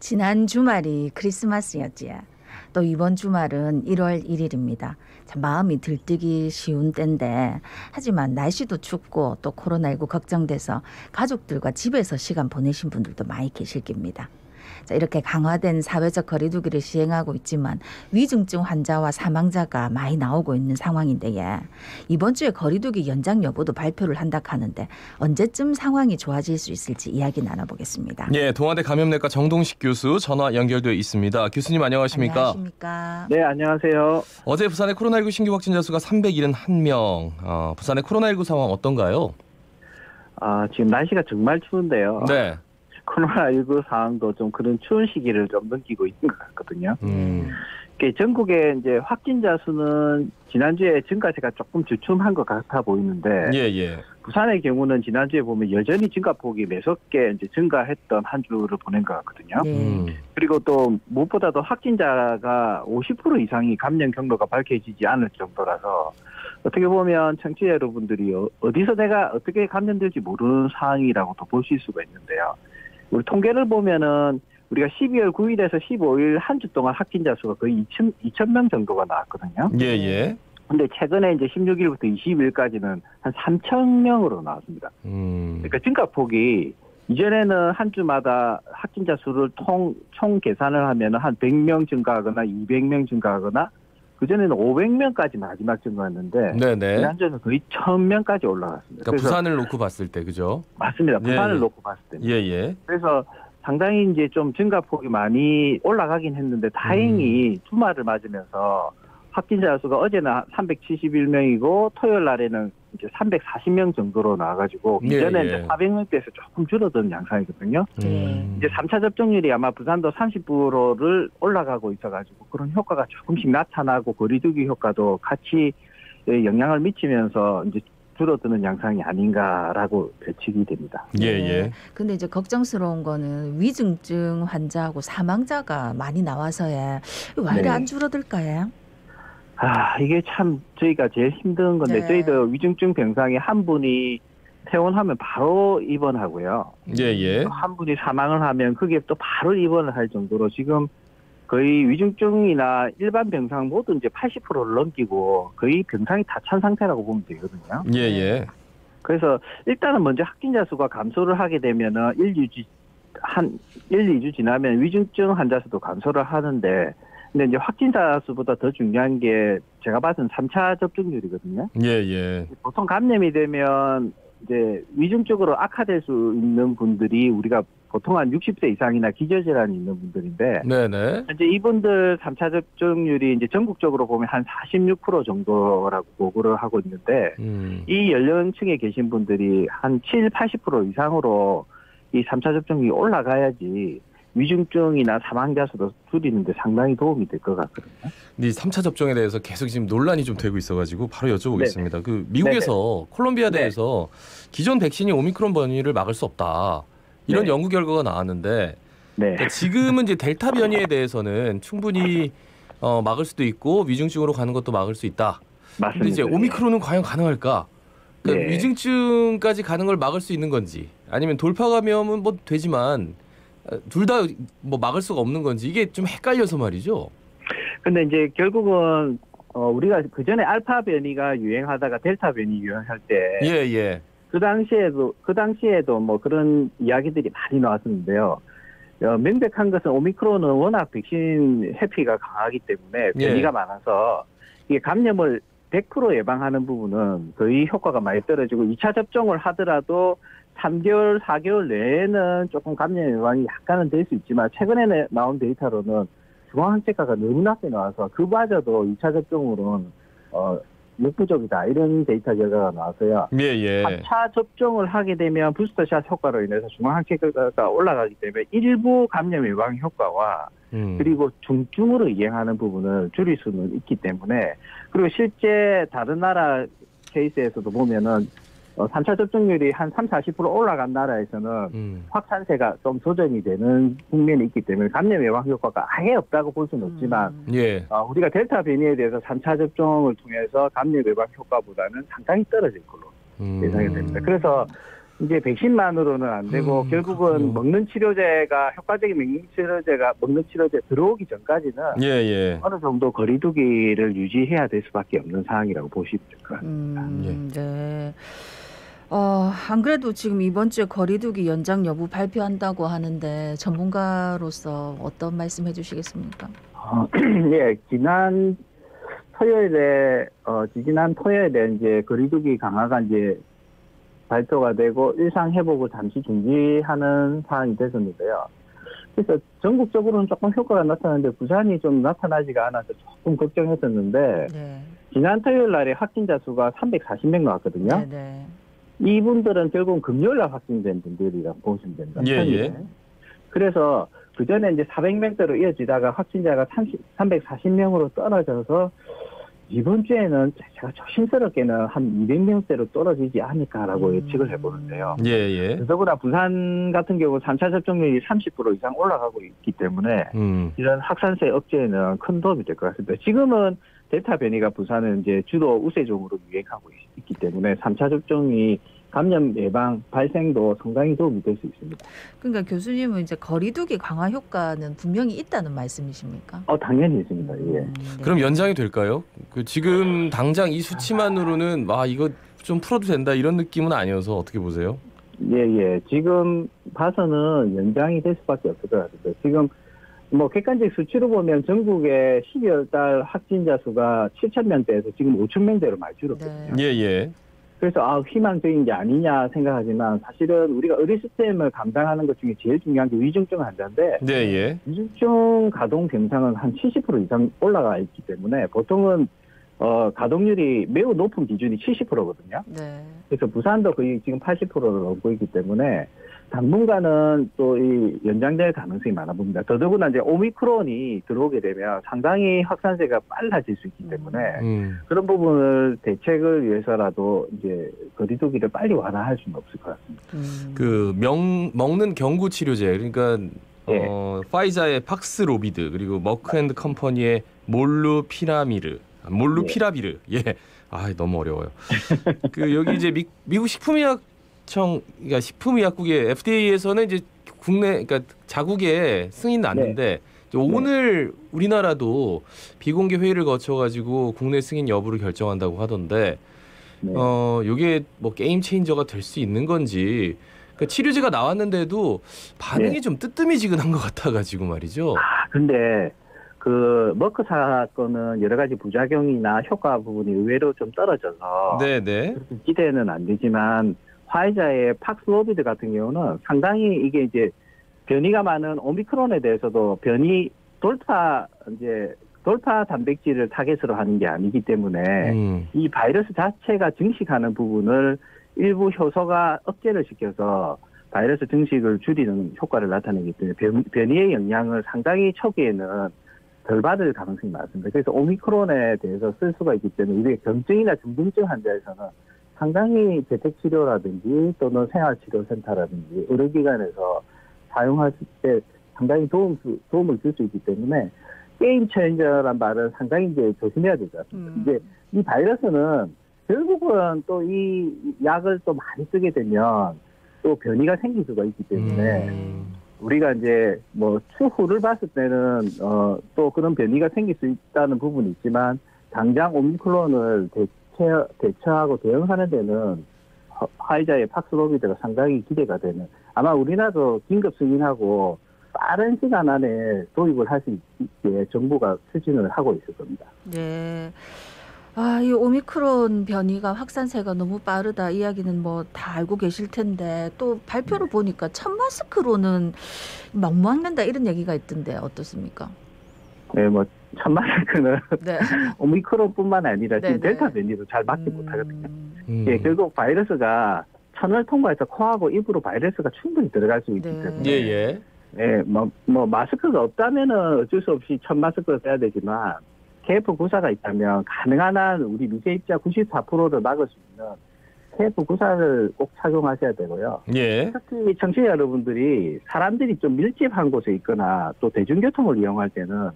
지난 주말이 크리스마스였지요. 또 이번 주말은 1월 1일입니다. 참 마음이 들뜨기 쉬운 때인데 하지만 날씨도 춥고 또 코로나19 걱정돼서 가족들과 집에서 시간 보내신 분들도 많이 계실 겁니다. 자, 이렇게 강화된 사회적 거리두기를 시행하고 있지만 위중증 환자와 사망자가 많이 나오고 있는 상황인데 이번 주에 거리두기 연장 여부도 발표를 한다 하는데 언제쯤 상황이 좋아질 수 있을지 이야기 나눠보겠습니다. 예, 동아대 감염내과 정동식 교수 전화 연결되어 있습니다. 교수님 안녕하십니까? 안녕하십니까? 네, 안녕하세요. 어제 부산의 코로나19 신규 확진자 수가 371명. 부산의 코로나19 상황 어떤가요? 지금 날씨가 정말 추운데요. 네. 코로나19 상황도 좀 그런 추운 시기를 좀 넘기고 있는 것 같거든요. 전국의 이제 확진자 수는 지난주에 증가세가 조금 주춤한 것 같아 보이는데, 예. 부산의 경우는 지난주에 보면 여전히 증가폭이 매섭게 이제 증가했던 한 주를 보낸 것 같거든요. 그리고 또 무엇보다도 확진자가 50% 이상이 감염 경로가 밝혀지지 않을 정도라서 어떻게 보면 청취자 여러분들이 어디서 내가 어떻게 감염될지 모르는 상황이라고도 보실 수가 있는데요. 우리 통계를 보면은 우리가 12월 9일에서 15일 한 주 동안 확진자 수가 거의 2,000명 정도가 나왔거든요. 예. 근데 최근에 이제 16일부터 20일까지는 한 3,000명으로 나왔습니다. 그러니까 증가폭이 이전에는 한 주마다 확진자 수를 총 계산을 하면은 한 100명 증가하거나 200명 증가하거나 그전에는 500명까지 마지막 증가했는데 지난주에는 거의 1,000명까지 올라갔습니다. 그러니까 부산을 놓고 봤을 때 그죠? 맞습니다. 부산을 놓고 봤을 때는. 예. 그래서 상당히 이제 좀 증가폭이 많이 올라가긴 했는데 다행히 주말을 맞으면서 확진자 수가 어제는 371명이고 토요일 날에는 이제 340명 정도로 나와가지고 이전에 이제 400명대에서 조금 줄어든 양상이거든요. 이제 3차 접종률이 아마 부산도 30%를 올라가고 있어가지고 그런 효과가 조금씩 나타나고 거리두기 효과도 같이 영향을 미치면서 이제 줄어드는 양상이 아닌가라고 예측이 됩니다. 예. 근데 이제 걱정스러운 거는 위중증 환자하고 사망자가 많이 나와서요. 왜 이래 안 줄어들까요? 이게 참 저희가 제일 힘든 건데 저희도 위중증 병상에 한 분이 퇴원하면 바로 입원하고요. 예. 한 분이 사망을 하면 그게 또 바로 입원을 할 정도로 지금 거의 위중증이나 일반 병상 모두 이제 80%를 넘기고 거의 병상이 다 찬 상태라고 보면 되거든요. 예. 그래서 일단은 먼저 확진자 수가 감소를 하게 되면은 1, 2주 지나면 위중증 환자 수도 감소를 하는데 근데 이제 확진자 수보다 더 중요한 게 제가 봐서는 3차 접종률이거든요. 예. 보통 감염이 되면 이제 위중적으로 악화될 수 있는 분들이 우리가 보통 한 60세 이상이나 기저질환이 있는 분들인데 네네. 현재 이분들 3차 접종률이 이제 전국적으로 보면 한 46% 정도라고 보고를 하고 있는데 이 연령층에 계신 분들이 한 80% 이상으로 이 3차 접종이 올라가야지 위중증이나 사망자 수도 줄이는데 상당히 도움이 될 것 같거든요. 이 3차 접종에 대해서 계속 지금 논란이 좀 되고 있어가지고 바로 여쭤보겠습니다. 그 미국에서 콜롬비아대에서 기존 백신이 오미크론 변이를 막을 수 없다. 이런 연구 결과가 나왔는데 그러니까 지금은 이제 델타 변이에 대해서는 충분히 막을 수도 있고 위중증으로 가는 것도 막을 수 있다. 맞습니다. 근데 이제 오미크론은 과연 가능할까? 그러니까 위중증까지 가는 걸 막을 수 있는 건지 아니면 돌파 감염은 뭐 되지만 둘 다 뭐 막을 수가 없는 건지 이게 좀 헷갈려서 말이죠. 근데 이제 결국은 우리가 그 전에 알파 변이가 유행하다가 델타 변이 유행할 때 그 당시에도 뭐 그런 이야기들이 많이 나왔었는데요. 명백한 것은 오미크론은 워낙 백신 회피가 강하기 때문에 변이가 많아서 이게 감염을 100% 예방하는 부분은 거의 효과가 많이 떨어지고 2차 접종을 하더라도 3개월, 4개월 내에는 조금 감염 예방이 약간은 될 수 있지만 최근에 나온 데이터로는 중앙항체가가 너무 낮게 나와서 그마저도 2차 접종으로는 역부족이다 이런 데이터 결과가 나와서요. 3차 접종을 하게 되면 부스터샷 효과로 인해서 중앙항체가가 올라가기 때문에 일부 감염 예방 효과와 그리고 중증으로 이행하는 부분을 줄일 수는 있기 때문에 그리고 실제 다른 나라 케이스에서도 보면은 3차 접종률이 한 30-40% 올라간 나라에서는 확산세가 좀 조정이 되는 국면이 있기 때문에 감염 예방 효과가 아예 없다고 볼 수는 없지만 우리가 델타 변이에 대해서 3차 접종을 통해서 감염 예방 효과보다는 상당히 떨어질 걸로 예상이 됩니다. 그래서 이제 백신만으로는 안 되고 결국은 그렇군요. 먹는 치료제가 효과적인 먹는 치료제 들어오기 전까지는 예. 어느 정도 거리두기를 유지해야 될 수밖에 없는 상황이라고 보시면 될 것 같습니다. 네. 안 그래도 지금 이번 주에 거리두기 연장 여부 발표한다고 하는데 전문가로서 어떤 말씀 해주시겠습니까? 예, 지난 토요일에 이제 거리두기 강화가 이제 발표가 되고 일상 회복을 잠시 중지하는 상황이 됐었는데요. 그래서 전국적으로는 조금 효과가 나타났는데 부산이 좀 나타나지가 않아서 조금 걱정했었는데 네. 지난 토요일 날에 확진자 수가 340명 나왔거든요. 네. 이분들은 결국은 금요일 날 확진된 분들이라고 보시면 됩니다. 예. 그래서 그 전에 이제 400명대로 이어지다가 확진자가 340명으로 떨어져서 이번 주에는 제가 조심스럽게는 한 200명대로 떨어지지 않을까라고 예측을 해보는데요. 예. 더구나 부산 같은 경우 3차 접종률이 30% 이상 올라가고 있기 때문에 이런 확산세 억제에는 큰 도움이 될 것 같습니다. 지금은 델타 변이가 부산은 이제 주로 우세종으로 유행하고 있기 때문에 3차 접종이 감염 예방 발생도 상당히 도움이 될 수 있습니다. 그러니까 교수님은 이제 거리두기 강화 효과는 분명히 있다는 말씀이십니까? 당연히 있습니다. 예. 네. 그럼 연장이 될까요? 지금 당장 이 수치만으로는 이거 좀 풀어도 된다 이런 느낌은 아니어서 어떻게 보세요? 예. 지금 봐서는 연장이 될 수밖에 없을 것 같습니다. 지금 객관적 수치로 보면 전국의 12월 달 확진자 수가 7,000명대에서 지금 5,000명대로 많이 줄었거든요. 예. 그래서 희망적인 게 아니냐 생각하지만 사실은 우리가 의료 시스템을 감당하는 것 중에 제일 중요한 게 위중증 환자인데 네. 위중증 가동 병상은 한 70% 이상 올라가 있기 때문에 보통은 가동률이 매우 높은 기준이 70%거든요. 네. 그래서 부산도 거의 지금 80%를 넘고 있기 때문에 당분간은 또 이 연장될 가능성이 많아 보입니다. 더더구나 이제 오미크론이 들어오게 되면 상당히 확산세가 빨라질 수 있기 때문에 그런 부분을 대책을 위해서라도 이제 거리두기를 빨리 완화할 수는 없을 것 같습니다. 먹는 경구 치료제 그러니까 파이자의 팍스로비드 그리고 머크앤컴퍼니의 몰루피라비르. 너무 어려워요. 여기 이제 미국 그러니까 식품의약국의 FDA에서는 이제 그러니까 자국에 승인 났는데 오늘 우리나라도 비공개 회의를 거쳐가지고 국내 승인 여부를 결정한다고 하던데 이게 게임 체인저가 될 수 있는 건지. 그러니까 치료제가 나왔는데도 반응이 좀 뜨뜨미지근한 것 같아가지고 말이죠. 근데 머크 사건은 여러 가지 부작용이나 효과 부분이 의외로 좀 떨어져서 그렇게 기대는 안 되지만 화이자의 팍스로비드 같은 경우는 상당히 이게 이제 변이가 많은 오미크론에 대해서도 돌파 단백질을 타겟으로 하는 게 아니기 때문에 이 바이러스 자체가 증식하는 부분을 일부 효소가 억제를 시켜서 바이러스 증식을 줄이는 효과를 나타내기 때문에 변이의 영향을 상당히 초기에는 덜 받을 가능성이 많습니다. 그래서 오미크론에 대해서 쓸 수가 있기 때문에 우리가 경증이나 중증증 환자에서는 상당히 재택치료라든지 또는 생활치료센터라든지 의료기관에서 사용할 때 상당히 도움을 줄 수 있기 때문에 게임 체인저란 말은 상당히 이제 조심해야 될 것 같습니다. 이제 이 바이러스는 결국은 또 이 약을 또 많이 쓰게 되면 또 변이가 생길 수가 있기 때문에 우리가 이제 추후를 봤을 때는 또 그런 변이가 생길 수 있다는 부분이 있지만 당장 오미크론을 대처하고 대응하는 데는 화이자의 팍스로비드가 상당히 기대가 되는 아마 우리나라도 긴급 승인하고 빠른 시간 안에 도입을 할 수 있게 정부가 추진을 하고 있을 겁니다. 네. 이 오미크론 변이가 확산세가 너무 빠르다 이야기는 다 알고 계실 텐데 또 발표를 보니까 첫 마스크로는 못 막는다 이런 얘기가 있던데 어떻습니까? 네, 첫 마스크는 오미크론뿐만 아니라 지금 델타 변이도 잘 막지 못하거든요. 결국 바이러스가 천을 통과해서 코하고 입으로 바이러스가 충분히 들어갈 수 있기 때문에 마스크가 없다면은 어쩔 수 없이 첫 마스크를 써야 되지만 KF94가 있다면 가능한 한 우리 미세입자 94%를 막을 수 있는 KF94를 꼭 착용하셔야 되고요. 특히 청취자 여러분들이 사람들이 좀 밀집한 곳에 있거나 또 대중교통을 이용할 때는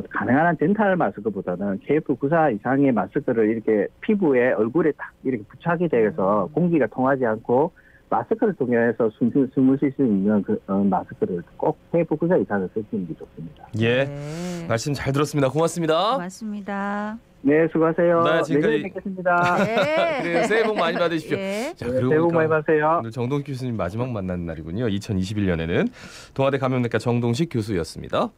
가능한 한 덴탈 마스크보다는 KF94 이상의 마스크를 이렇게 피부에 얼굴에 딱 이렇게 부착이 돼서 공기가 통하지 않고 마스크를 통해서 숨을 쉴 수 있는 그 마스크를 꼭 폐부구자 이상을 쓰시는 게 좋습니다. 예, 네. 말씀 잘 들었습니다. 고맙습니다. 고맙습니다. 네, 수고하세요. 네, 내년에 뵙겠습니다. 네. 그래요, 새해 복 많이 받으십시오. 예. 자, 네, 그러고 새해 복 보니까 많이 받으세요. 오늘 정동식 교수님 마지막 만나는 날이군요. 2021년에는 동아대 감염내과 정동식 교수였습니다.